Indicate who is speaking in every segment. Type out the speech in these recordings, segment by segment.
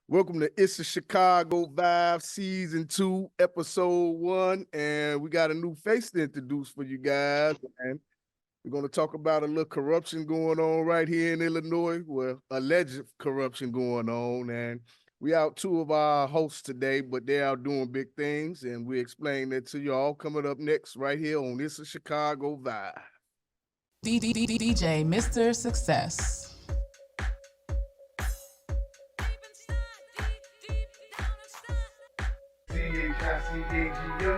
Speaker 1: Welcome to It's a Chicago Vibe, season 2, episode 1. And we got a new face to introduce for you guys. And we're going to talk about a little corruption going on right here in Illinois. Well, alleged corruption going on. And we out two of our hosts today, but they're out doing big things. And we explain that to y'all coming up next right here on It's a Chicago Vibe.
Speaker 2: DJ Mr. Success.
Speaker 3: C-H-I-C-A-G-O,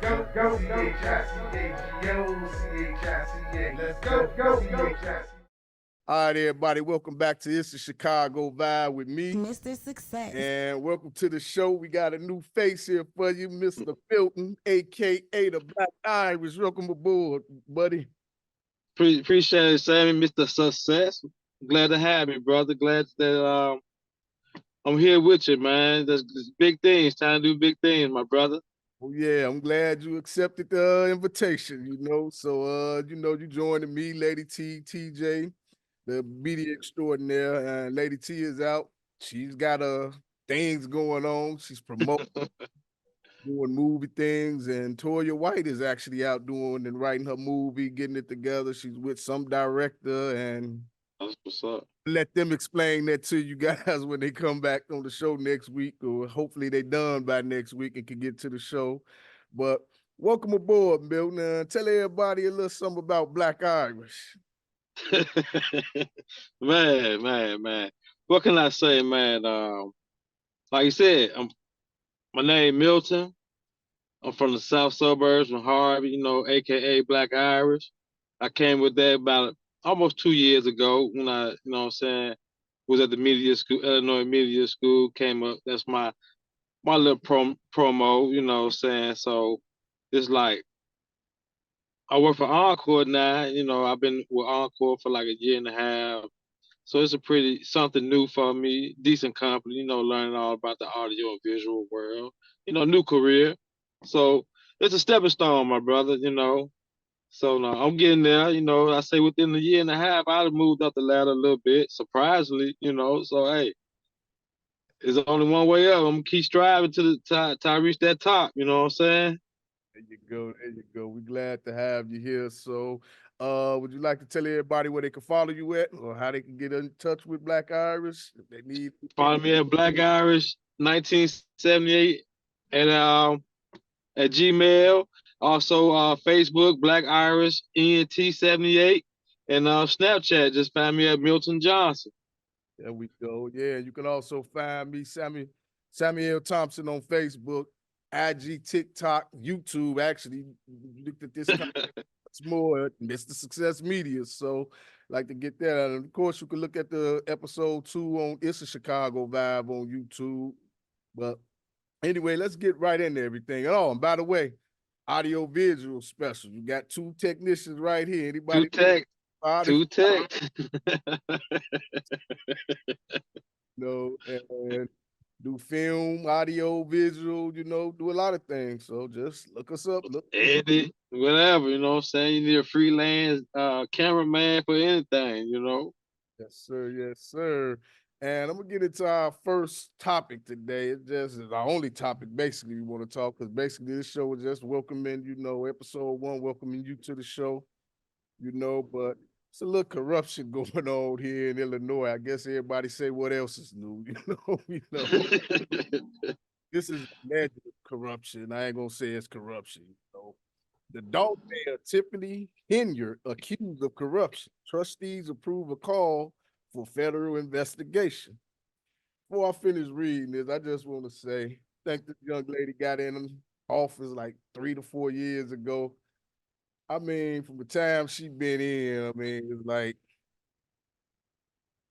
Speaker 3: let's go, C-H-I-C-A-G-O, C-H-I-C-A, let's go, C-H-I-C.
Speaker 1: All right, everybody, welcome back to It's a Chicago Vibe with me,
Speaker 4: Mr. Success.
Speaker 1: and welcome to the show. We got a new face here for you, Mr. Milton, A.K.A. the Black Irish. Welcome aboard, buddy.
Speaker 5: Appreciate it, Sammy, Mr. Success. Glad to have you, brother. Glad that I'm here with you, man. That's big things. Trying to do big things, my brother.
Speaker 1: Oh, yeah, I'm glad you accepted the invitation, So, you joining me, Lady T, TJ, the media extraordinaire. And Lady T is out. She's got things going on. She's promoting, doing movie things. And Toya White is actually out doing and writing her movie, getting it together. She's with some director, and
Speaker 5: That's what's up.
Speaker 1: let them explain that to you guys when they come back on the show next week, or hopefully they done by next week and can get to the show. But welcome aboard, Milton. Tell everybody a little something about Black Irish.
Speaker 5: Man. What can I say, man? Like you said, my name Milton. I'm from the south suburbs from Harvey, AKA Black Irish. I came with that about almost 2 years ago when I, was at the media school, Illinois Media School, came up. That's my little promo, So it's like I work for Encore now, I've been with Encore for like a year and a half. So it's something new for me, decent company, learning all about the audio and visual world, new career. So it's a stepping stone, my brother. So no, I'm getting there, I say within a year and a half, I'd have moved up the ladder a little bit, surprisingly. So hey, there's only one way up. I'm gonna keep striving to till I reach that top, you know what I'm saying?
Speaker 1: There you go. We're glad to have you here. So would you like to tell everybody where they can follow you at, or how they can get in touch with Black Irish if they need?
Speaker 5: Follow me at Black Irish 1978 and at Gmail. Also Facebook, Black Irish ENT78, and Snapchat. Just find me at Milton Johnson.
Speaker 1: There we go. Yeah, you can also find me, Samuel Thompson, on Facebook, IG, TikTok, YouTube. Actually, looked at this it's more Mr. Success Media. So like to get that. And of course, you can look at the episode 2 on It's a Chicago Vibe on YouTube. But anyway, let's get right into everything. Oh, and by the way, audio visual special. You got 2 technicians right here. Anybody?
Speaker 5: Two tech.
Speaker 1: And do film, audio, visual, do a lot of things. So just look us up.
Speaker 5: Edit, whatever, you know what I'm saying? You need a freelance cameraman for anything.
Speaker 1: Yes, sir. Yes, sir. And I'm gonna get into our first topic today. It just is our only topic, basically, we want to talk, because basically this show is just welcoming, episode 1, welcoming you to the show, but it's a little corruption going on here in Illinois. I guess everybody say what else is new, This is alleged corruption. I ain't gonna say it's corruption. The Dolton mayor, Tiffany Henyard, accused of corruption. Trustees approve a call for federal investigation. Before I finish reading this, I just want to say, I think this young lady got in office like 3 to 4 years ago. I mean, from the time she been in, it's like,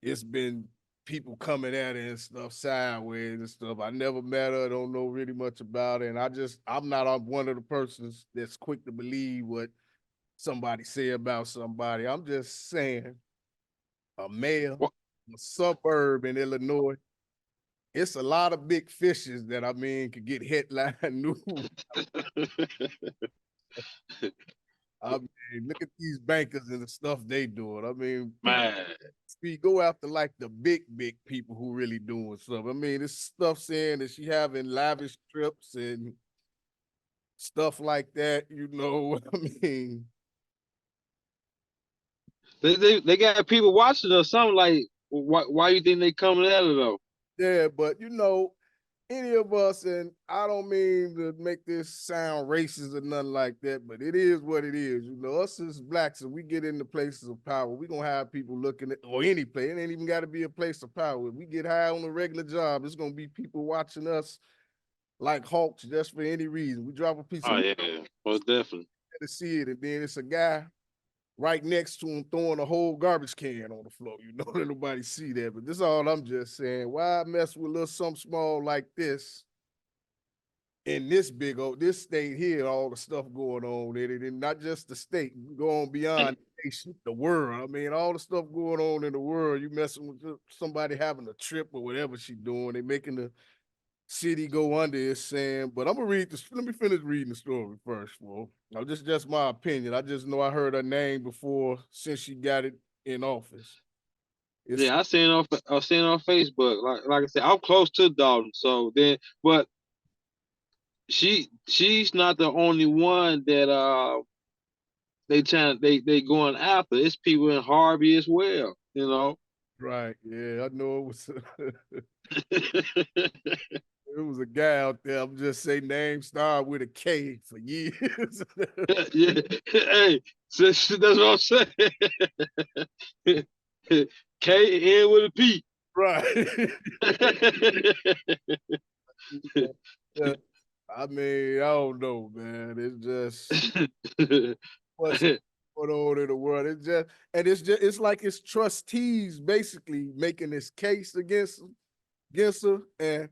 Speaker 1: it's been people coming at her and stuff sideways and stuff. I never met her, don't know really much about her. And I'm not one of the persons that's quick to believe what somebody say about somebody. I'm just saying, a mayor, a suburb in Illinois, it's a lot of big fishes that could get headline news. I mean, look at these bankers and the stuff they doing. I mean,
Speaker 5: Man,
Speaker 1: we go after like the big people who really doing stuff. I mean, this stuff saying that she having lavish trips and stuff like that. You know, I mean,
Speaker 5: they got people watching or something. Like, why you think they coming at her though?
Speaker 1: yeah, but you know, any of us, and I don't mean to make this sound racist or nothing like that, but it is what it is. You know, us as blacks, if we get into places of power, we gonna have people looking at, or any place. It ain't even got to be a place of power. If we get high on a regular job, it's gonna be people watching us like hawks just for any reason. We drop a piece
Speaker 5: Oh
Speaker 1: of
Speaker 5: yeah, most definitely.
Speaker 1: to see it, and then it's a guy right next to him throwing a whole garbage can on the floor. You know, that nobody see that. But this is all I'm just saying. Why mess with a little something small like this in this big old this state here, all the stuff going on in it, and not just the state, going beyond the nation, the world. I mean, all the stuff going on in the world. You messing with somebody having a trip or whatever she doing, they making the city go under is saying, but I'm gonna read this. Let me finish reading the story first, bro. Now, this is just my opinion. I just know I heard her name before since she got it in office. It's
Speaker 5: Yeah, I seen it on Facebook. Like I said, I'm close to Dolton, so then, but she's not the only one that they going after. It's people in Harvey as well, you know.
Speaker 1: right. Yeah, I know it was it was a guy out there. I'm just saying name start with a K for years.
Speaker 5: Yeah, hey, that's what I'm saying. K N with a P.
Speaker 1: Right. Yeah, I mean, I don't know, man. It's just what's going on in the world. It's just, and it's like it's trustees basically making this case against her. And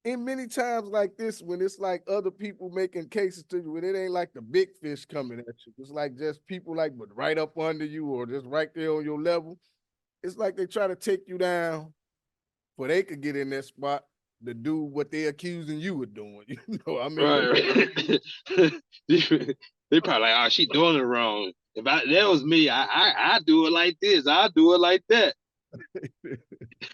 Speaker 1: in many times like this, when it's like other people making cases to you, when it ain't like the big fish coming at you, it's like just people like but right up under you or just right there on your level. It's like they try to take you down, but they could get in that spot to do what they're accusing you of doing. You know, I mean,
Speaker 5: Right. They probably like, oh, she doing it wrong. If that was me, I do it like this. I do it like that.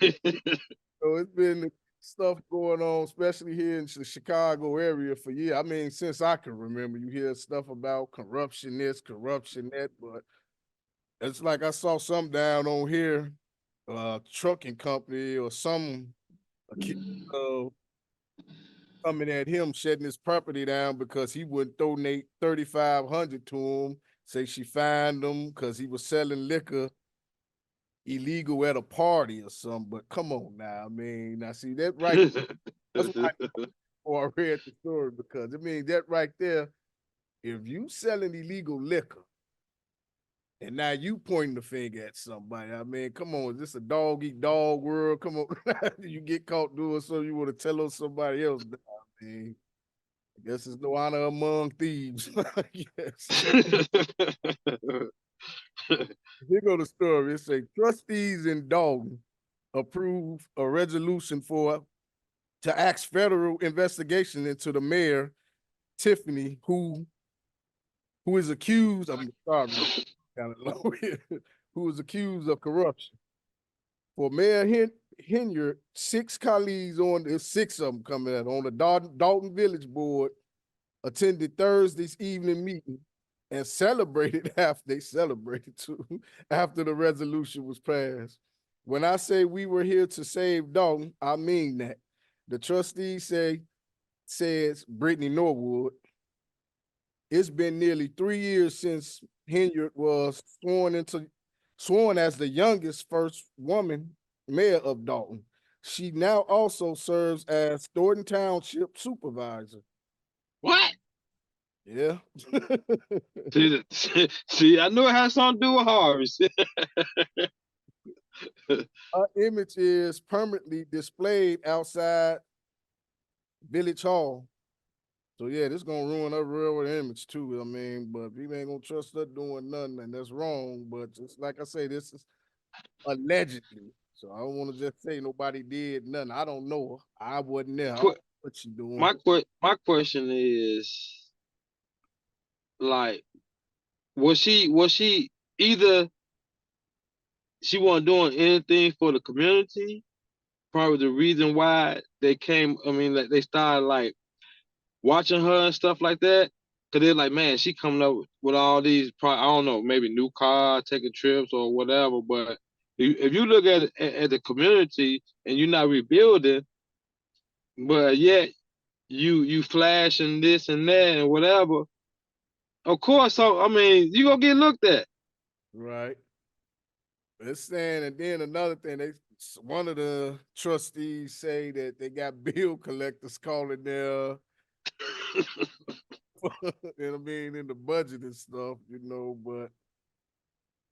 Speaker 1: so it's been stuff going on, especially here in the Chicago area for years. I mean, since I can remember, you hear stuff about corruption this, corruption that, but it's like I saw some down on here, trucking company or some uh, coming at him, shutting his property down because he wouldn't donate 3,500 to him. Say she fined him because he was selling liquor illegal at a party or something. But come on now, I mean, I see that right. That's why I read the story because I mean that right there. If you selling illegal liquor and now you pointing the finger at somebody, I mean, come on, is this a dog eat dog world? Come on, you get caught doing so you want to tell on somebody else. I mean, I guess there's no honor among thieves. Yes. Here go the story. It say trustees in Dolton approve a resolution to ask federal investigation into the mayor, Tiffany, who is accused, I'm sorry, kind of low here, who is accused of corruption. For Mayor Henyard, six colleagues there's six of them coming out on the Dolton Village Board attended Thursday's evening meeting and celebrated after after the resolution was passed. When I say we were here to save Dolton, I mean that. The trustee says Brittany Norwood, it's been nearly 3 years since Henyard was sworn as the youngest first woman mayor of Dolton. She now also serves as Thornton Township supervisor.
Speaker 5: What?
Speaker 1: Yeah.
Speaker 5: See, I knew it had something to do with Harvey.
Speaker 1: Her image is permanently displayed outside Village Hall. So yeah, this gonna ruin her real image too. I mean, but people ain't gonna trust her doing nothing, and that's wrong. But just like I say, this is allegedly. So I don't want to just say nobody did nothing. I don't know her. I wasn't there. I don't know what she doing.
Speaker 5: My question is, like, was she either she wasn't doing anything for the community? Probably the reason why they came. I mean, like they started like watching her and stuff like that. Cause they're like, man, she coming up with all these. I don't know, maybe new cars, taking trips or whatever. But if you look at the community and you're not rebuilding, but yet you flashing this and that and whatever. Of course, so I mean, you gonna get looked at.
Speaker 1: Right. It's saying, and then another thing, one of the trustees say that they got bill collectors calling their, I mean, in the budget and stuff, but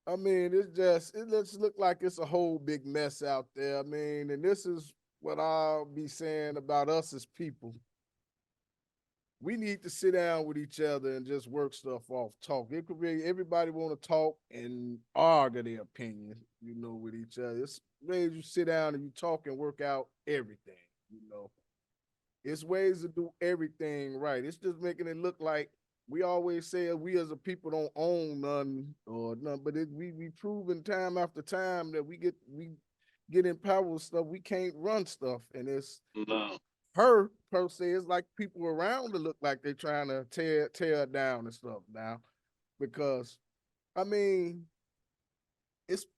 Speaker 1: I mean, it just look like it's a whole big mess out there. I mean, and this is what I'll be saying about us as people. We need to sit down with each other and just work stuff off, talk. It could be everybody want to talk and argue their opinion, with each other. It's ways you sit down and you talk and work out everything. It's ways to do everything right. It's just making it look like we always say we as a people don't own none or none, but we proven time after time that we get in power with stuff. We can't run stuff, and it's
Speaker 5: No.
Speaker 1: her per se. It's like people around to look like they're trying to tear it down and stuff now, because I mean,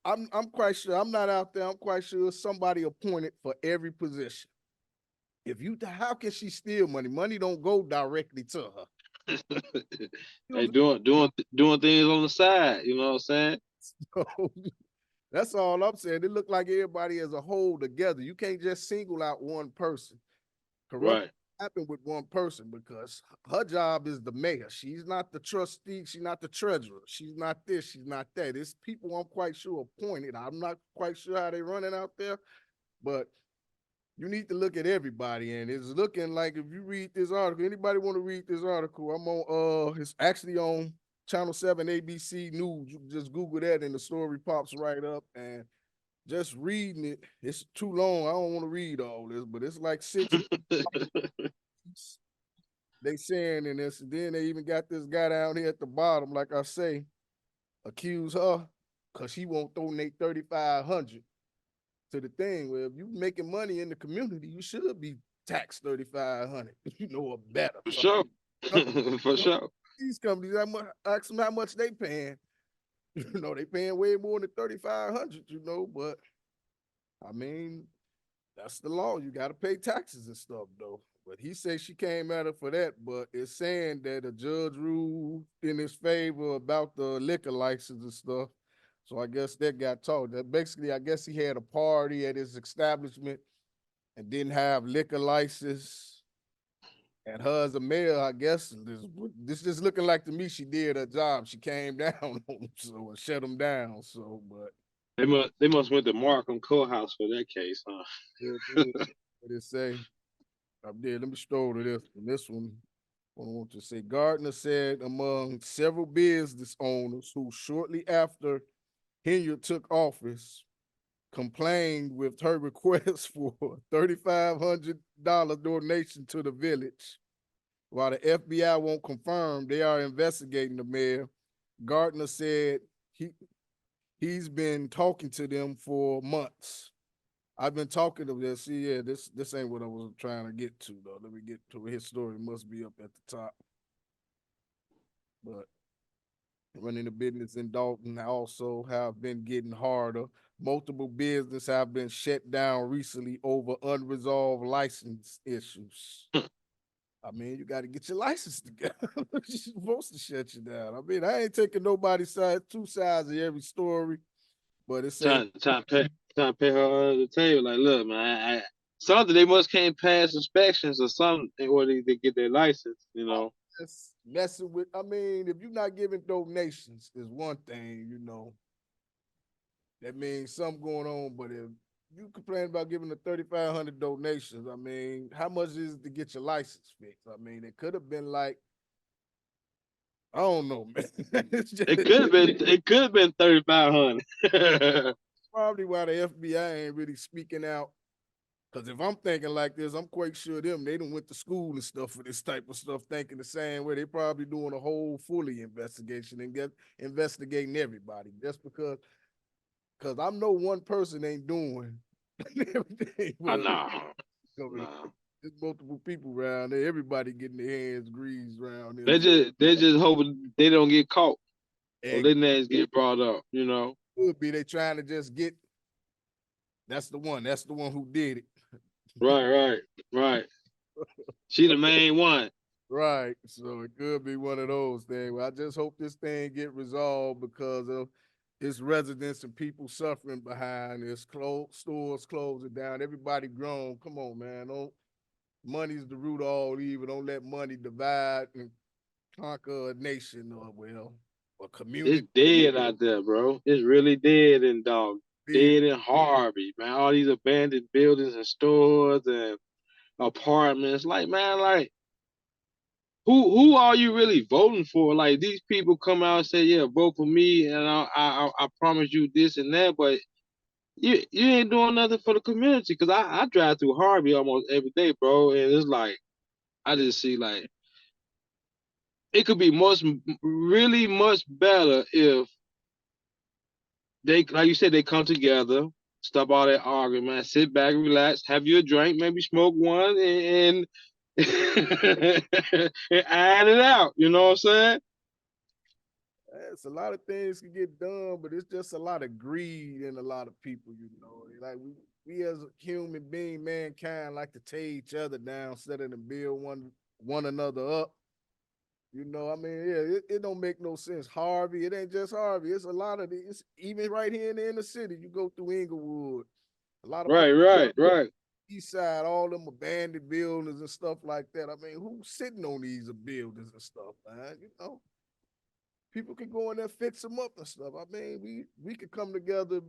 Speaker 1: I'm quite sure I'm not out there. I'm quite sure somebody appointed for every position. How can she steal money? Money don't go directly to her.
Speaker 5: They doing things on the side, you know what I'm saying?
Speaker 1: So, that's all I'm saying. It look like everybody as a whole together. You can't just single out one person. Corruption
Speaker 5: Right.
Speaker 1: happen with one person because her job is the mayor. She's not the trustee. She's not the treasurer. She's not this. She's not that. It's people I'm quite sure appointed. I'm not quite sure how they running out there, but you need to look at everybody. And it's looking like, if you read this article, anybody want to read this article? I'm on it's actually on Channel 7 ABC News. You can just Google that and the story pops right up. And just reading it, it's too long. I don't want to read all this, but it's like 6 they saying in this. And then they even got this guy down here at the bottom, like I say, accuse her because he won't donate 3,500 to the thing. Well, if you making money in the community, you should be taxed 3,500, or better.
Speaker 5: For sure. For sure.
Speaker 1: These companies, ask them how much they paying. They paying way more than 3,500, but I mean, that's the law. You got to pay taxes and stuff, though. But he said she came at her for that, but it's saying that a judge ruled in his favor about the liquor license and stuff. So I guess that got told. That basically, I guess he had a party at his establishment and didn't have liquor license. And her as a mayor, I guess, this just looking like to me she did her job. She came down on him, so shut him down. So, but
Speaker 5: they must went to Markham Courthouse for that case, huh?
Speaker 1: what it say? I'm there. Let me stroll to this one. This one, I want to say, Gardner said among several business owners who shortly after Hilliard took office complained with her request for $3,500 donation to the village. While the FBI won't confirm they are investigating the mayor, Gardner said he's been talking to them for months. I've been talking to them. See, yeah, this ain't what I was trying to get to, though. Let me get to his story. It must be up at the top. But running a business in Dolton also have been getting harder. Multiple businesses have been shut down recently over unresolved license issues. I mean, you got to get your license together. She's supposed to shut you down. I mean, I ain't taking nobody's side, two sides of every story, but it's
Speaker 5: trying to pay her under the table. Like, look, man, something they must can't pass inspections or something in order to get their license.
Speaker 1: It's messing with. I mean, if you're not giving donations, is one thing. That means something going on. But if you complain about giving the 3,500 donations, I mean, how much is it to get your license fixed? I mean, it could have been like, I don't know, man.
Speaker 5: It could have been 3,500.
Speaker 1: Probably why the FBI ain't really speaking out, Because if I'm thinking like this, I'm quite sure they done went to school and stuff for this type of stuff, thinking the same way. They probably doing a whole fully investigation and investigating everybody just because I know one person ain't doing everything.
Speaker 5: Nah.
Speaker 1: There's multiple people around there. Everybody getting their hands greased around there.
Speaker 5: They just hoping they don't get caught or
Speaker 1: And
Speaker 5: their names get brought up, you know.
Speaker 1: could be they trying to just get. That's the one. That's the one who did it.
Speaker 5: Right. She the main one.
Speaker 1: Right. So it could be one of those things. Well, I just hope this thing get resolved because of its residents and people suffering behind this. Stores closing down. Everybody grown. Come on, man. Don't money's the root of all evil. Don't let money divide and conquer a nation or a community.
Speaker 5: It's dead out there, bro. It's really dead in Dog. Dead in Harvey, man. All these abandoned buildings and stores and apartments. Like, man, like who are you really voting for? Like these people come out and say, yeah, vote for me, and I promise you this and that, but you ain't doing nothing for the community. Cause I drive through Harvey almost every day, bro, and it's like I just see like it could be really much better if they, like you said, they come together, stop all that arguing, man, sit back, relax, have you a drink, maybe smoke one, and and iron it out. You know what I'm saying?
Speaker 1: It's a lot of things can get done, but it's just a lot of greed in a lot of people, you know. Like we as a human being, mankind, like to tear each other down instead of to build one another up. You know, I mean, yeah, it don't make no sense. Harvey, it ain't just Harvey. It's a lot of it's even right here in the inner city. You go through Inglewood, a lot of
Speaker 5: Right.
Speaker 1: East Side, all them abandoned buildings and stuff like that. I mean, who's sitting on these buildings and stuff, man? You know, people can go in there, fix them up and stuff. I mean, we could come together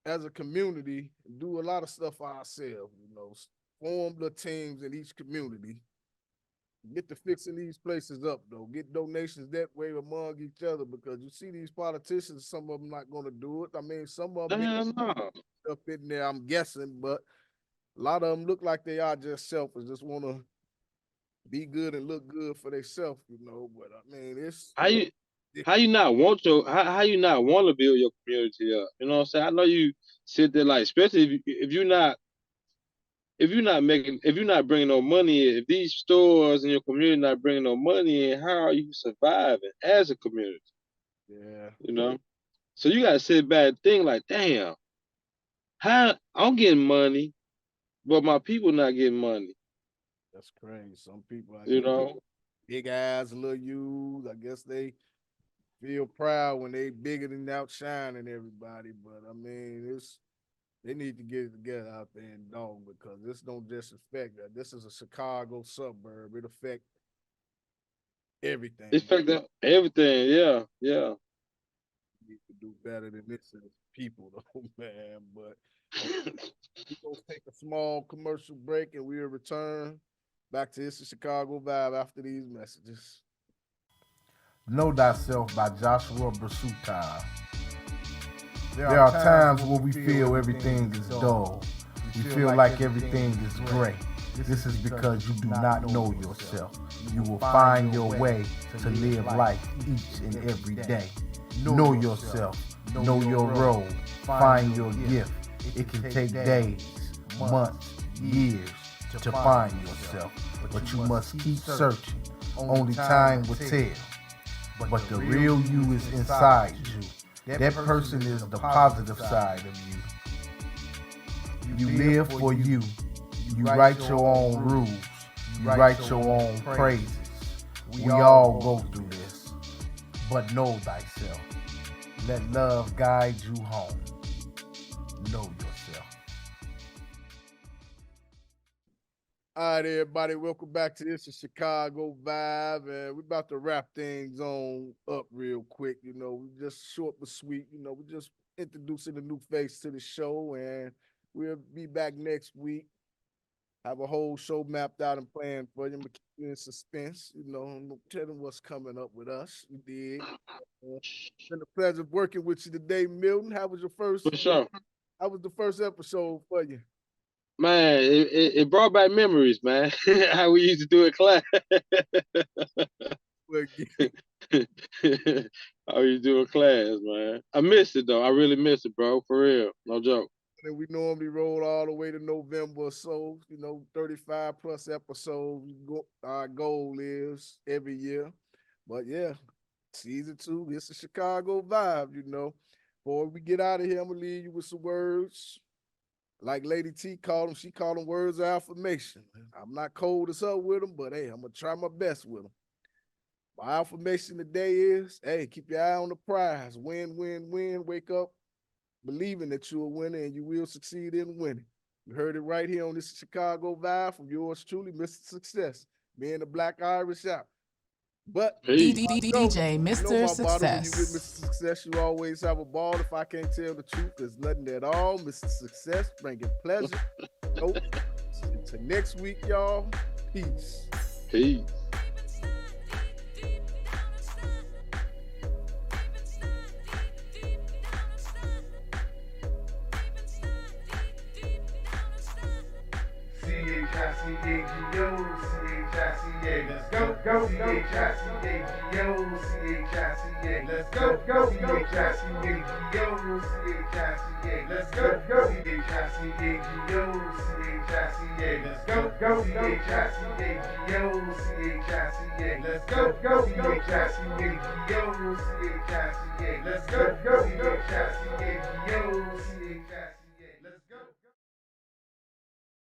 Speaker 1: as a community and do a lot of stuff ourselves. You know, form the teams in each community. Get to fixing these places up, though. Get donations that way among each other because you see these politicians, some of them not going to do it. I mean, some of them up in there, I'm guessing, but a lot of them look like they are just selfish, just want to be good and look good for themselves, you know. But I mean, it's
Speaker 5: how you not want how you not want to build your community up? You know what I'm saying? I know you sit there like, especially if you're not bringing no money in, if these stores in your community not bringing no money in, how are you surviving as a community?
Speaker 1: Yeah.
Speaker 5: You know? So you gotta sit back and think like, damn, how I'm getting money, but my people not getting money.
Speaker 1: That's crazy. Some people,
Speaker 5: you know,
Speaker 1: big eyes, little U's, I guess they feel proud when they bigger than outshining everybody. But I mean, they need to get it together out there in Dolton because this don't just affect that. This is a Chicago suburb. It affect everything.
Speaker 5: It affect everything. Yeah.
Speaker 1: We need to do better than this as people, though, man. But we're going to take a small commercial break and we'll return back to It's a Chicago Vibe after these messages.
Speaker 3: Know Thyself by Joshua Brasuta. There are times where we feel everything is dull. We feel like everything is gray. This is because you do not know yourself. You will find your way to live life each and every day. Know yourself. Know your role. Find your gift. It can take days, months, years to find yourself. But you must keep searching. Only time will tell. But the real you is inside you. That person is the positive side of you. You live for you. You write your own rules. You write your own praises. We all go through this. But know thyself. Let love guide you home. Know yourself.
Speaker 1: All right, everybody, welcome back to This is Chicago Vibe, and we're about to wrap things on up real quick. You know, we just short but sweet. You know, we're just introducing a new face to the show, and we'll be back next week. Have a whole show mapped out and planned for you. Keep you in suspense. You know, tell them what's coming up with us. You did. It's been a pleasure working with you today, Milton. How was your first?
Speaker 5: For sure.
Speaker 1: How was the first episode for you?
Speaker 5: Man, it brought back memories, man. How we used to do in class. How we used to do in class, man. I miss it though. I really miss it, bro. For real. No joke.
Speaker 1: And we normally roll all the way to November or so, 35 plus episodes. Our goal is every year. But yeah, season 2, it's a Chicago vibe, Before we get out of here, I'm going to leave you with some words. Like Lady T called them, she called them words of affirmation. I'm not cold as up with them, but hey, I'm going to try my best with them. My affirmation today is, hey, keep your eye on the prize. Win, win, win. Wake up believing that you're a winner and you will succeed in winning. You heard it right here on this Chicago Vibe from yours truly, Mr. Success, being the Black Irish out. But
Speaker 2: DJ Mr. Success.
Speaker 1: When you with Mr. Success, you always have a ball. If I can't tell the truth, there's nothing at all. Mr. Success, bringing pleasure. Nope. Until next week, y'all. Peace.
Speaker 5: Peace.
Speaker 3: C-H-I-C-A-G-O, let's go, go, C-H-I-C-A-G-O, C-H-I-C-A, let's go, go, C-H-I-C-A-G-O, C-H-I-C-A, let's go, go, C-H-I-C-A-G-O, C-H-I-C-A, let's go, go, C-H-I-C-A-G-O, C-H-I-C-A, let's go, go, C-H-I-C-A-G-O, C-H-I-C-A, let's go, go, C-H-I-C-A.